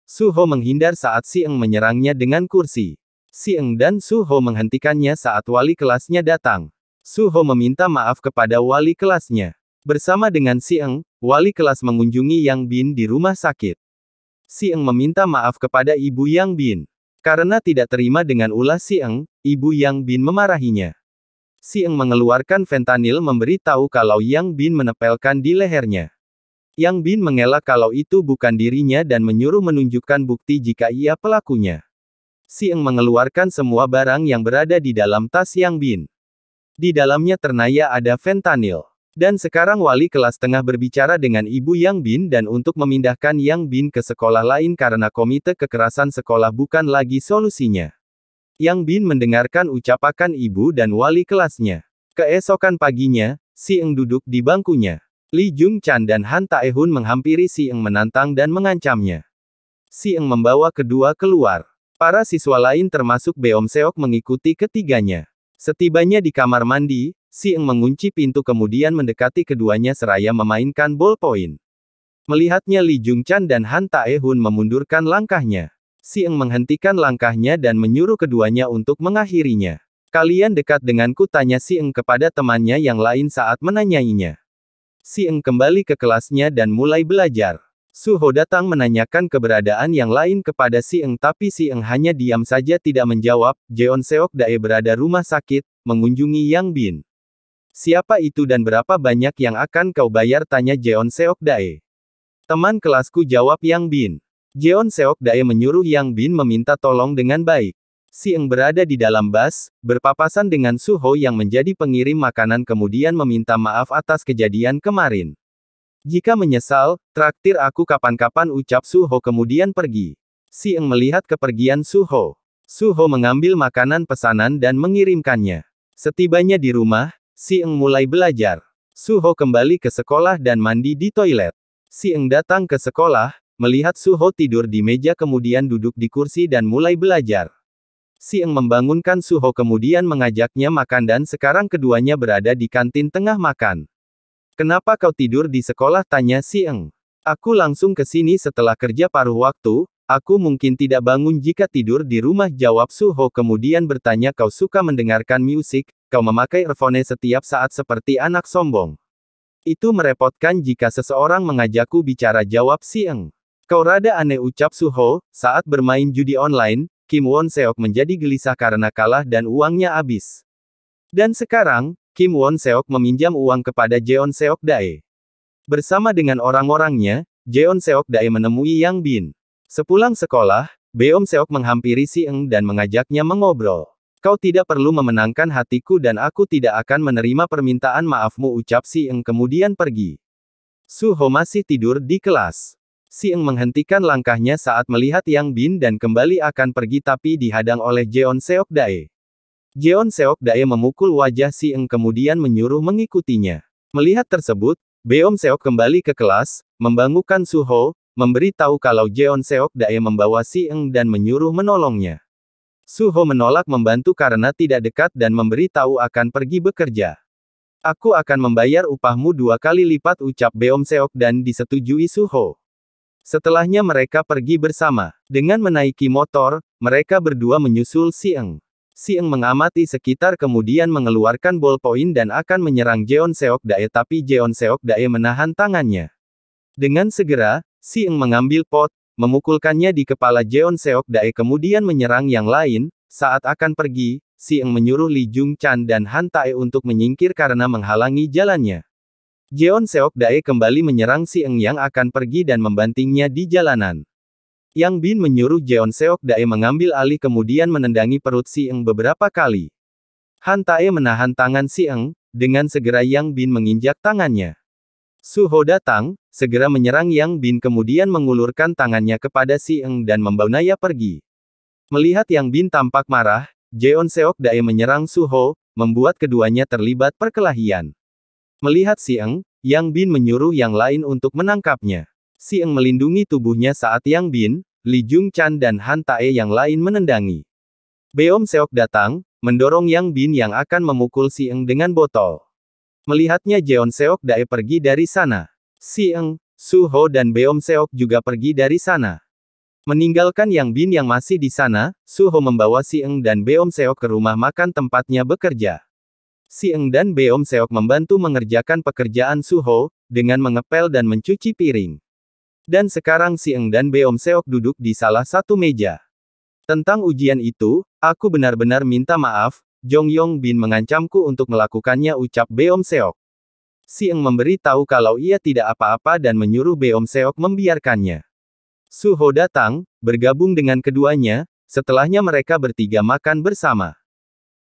Su Ho menghindar saat Si Eng menyerangnya dengan kursi. Si Eng dan Su Ho menghentikannya saat wali kelasnya datang. Su Ho meminta maaf kepada wali kelasnya. Bersama dengan Si Eng, wali kelas mengunjungi Yang Bin di rumah sakit. Si Eng meminta maaf kepada Ibu Yang Bin. Karena tidak terima dengan ulah Si Eng, Ibu Yang Bin memarahinya. Si Eng mengeluarkan fentanyl memberi tahu kalau Yang Bin menempelkan di lehernya. Yang Bin mengelak kalau itu bukan dirinya dan menyuruh menunjukkan bukti jika ia pelakunya. Si Eng mengeluarkan semua barang yang berada di dalam tas Yang Bin. Di dalamnya ternyata ada fentanyl. Dan sekarang wali kelas tengah berbicara dengan Ibu Yang Bin dan untuk memindahkan Yang Bin ke sekolah lain karena komite kekerasan sekolah bukan lagi solusinya. Yang Bin mendengarkan ucapan ibu dan wali kelasnya. Keesokan paginya, Si Eng duduk di bangkunya. Lee Jung Chan dan Han Tae-hun menghampiri Si Eng menantang dan mengancamnya. Si Eng membawa kedua keluar. Para siswa lain termasuk Beom Seok mengikuti ketiganya. Setibanya di kamar mandi, Si Eng mengunci pintu kemudian mendekati keduanya seraya memainkan ballpoint. Melihatnya Lee Jung Chan dan Han Tae-hun memundurkan langkahnya. Si Eng menghentikan langkahnya dan menyuruh keduanya untuk mengakhirinya. Kalian dekat denganku, tanya Si Eng kepada temannya yang lain saat menanyainya. Si Eng kembali ke kelasnya dan mulai belajar. Su Ho datang menanyakan keberadaan yang lain kepada Si Eng tapi Si Eng hanya diam saja tidak menjawab. Jeon Seok Dae berada rumah sakit, mengunjungi Yang Bin. Siapa itu dan berapa banyak yang akan kau bayar, tanya Jeon Seok Dae. Teman kelasku, jawab Yang Bin. Jeon Seok Dae menyuruh Yang Bin meminta tolong dengan baik. Si Eng berada di dalam bus, berpapasan dengan Su Ho yang menjadi pengirim makanan kemudian meminta maaf atas kejadian kemarin. Jika menyesal, traktir aku kapan-kapan, ucap Su Ho kemudian pergi. Si Eng melihat kepergian Su Ho. Su Ho mengambil makanan pesanan dan mengirimkannya. Setibanya di rumah, Si Eng mulai belajar. Su Ho kembali ke sekolah dan mandi di toilet. Si Eng datang ke sekolah, melihat Su Ho tidur di meja kemudian duduk di kursi dan mulai belajar. Si Eng membangunkan Su Ho kemudian mengajaknya makan dan sekarang keduanya berada di kantin tengah makan. Kenapa kau tidur di sekolah, tanya Si Eng. Aku langsung ke sini setelah kerja paruh waktu, aku mungkin tidak bangun jika tidur di rumah, jawab Su Ho kemudian bertanya, kau suka mendengarkan musik, kau memakai earphone setiap saat seperti anak sombong. Itu merepotkan jika seseorang mengajakku bicara, jawab Si Eng. Kau rada aneh, ucap Su Ho. Saat bermain judi online, Kim Won Seok menjadi gelisah karena kalah dan uangnya habis. Dan sekarang, Kim Won Seok meminjam uang kepada Jeon Seok Dae. Bersama dengan orang-orangnya, Jeon Seok Dae menemui Yang Bin. Sepulang sekolah, Beom Seok menghampiri Si Eng dan mengajaknya mengobrol. Kau tidak perlu memenangkan hatiku dan aku tidak akan menerima permintaan maafmu, ucap Si Eng kemudian pergi. Su Ho masih tidur di kelas. Si Eng menghentikan langkahnya saat melihat Yang Bin dan kembali akan pergi tapi dihadang oleh Jeon Seok Dae. Jeon Seok Dae memukul wajah Si Eng kemudian menyuruh mengikutinya. Melihat tersebut, Beom Seok kembali ke kelas, membangunkan Su Ho, memberi tahu kalau Jeon Seok Dae membawa Si Eng dan menyuruh menolongnya. Su Ho menolak membantu karena tidak dekat dan memberi tahu akan pergi bekerja. Aku akan membayar upahmu 2 kali lipat, ucap Beom Seok dan disetujui Su Ho. Setelahnya mereka pergi bersama. Dengan menaiki motor, mereka berdua menyusul Si Eng. Si Eng mengamati sekitar kemudian mengeluarkan ballpoint dan akan menyerang Jeon Seok Dae tapi Jeon Seok Dae menahan tangannya. Dengan segera, Si Eng mengambil pot, memukulkannya di kepala Jeon Seok Dae kemudian menyerang yang lain. Saat akan pergi, Si Eng menyuruh Lee Jung Chan dan Han Tae untuk menyingkir karena menghalangi jalannya. Jeon Seok Dae kembali menyerang Si Eng yang akan pergi dan membantingnya di jalanan. Yang Bin menyuruh Jeon Seok Dae mengambil alih kemudian menendangi perut Si Eng beberapa kali. Han Tae menahan tangan Si Eng, dengan segera Yang Bin menginjak tangannya. Su Ho datang, segera menyerang Yang Bin kemudian mengulurkan tangannya kepada Si Eng dan membawanya pergi. Melihat Yang Bin tampak marah, Jeon Seok Dae menyerang Su Ho, membuat keduanya terlibat perkelahian. Melihat Si Eng, Yang Bin menyuruh yang lain untuk menangkapnya. Si Eng melindungi tubuhnya saat Yang Bin, Lee Jung Chan dan Han Tae yang lain menendangi. Beom Seok datang, mendorong Yang Bin yang akan memukul Si Eng dengan botol. Melihatnya Jeon Seok Dae pergi dari sana. Si Eng, Su Ho dan Beom Seok juga pergi dari sana. Meninggalkan Yang Bin yang masih di sana, Suho membawa Si Eng dan Beom Seok ke rumah makan tempatnya bekerja. Si Eng dan Beom Seok membantu mengerjakan pekerjaan Suho, dengan mengepel dan mencuci piring. Dan sekarang Si Eng dan Beom Seok duduk di salah satu meja. Tentang ujian itu, aku benar-benar minta maaf, Jong Yong Bin mengancamku untuk melakukannya, ucap Beom Seok. Si Eng memberi tahu kalau ia tidak apa-apa dan menyuruh Beom Seok membiarkannya. Suho datang, bergabung dengan keduanya, setelahnya mereka bertiga makan bersama.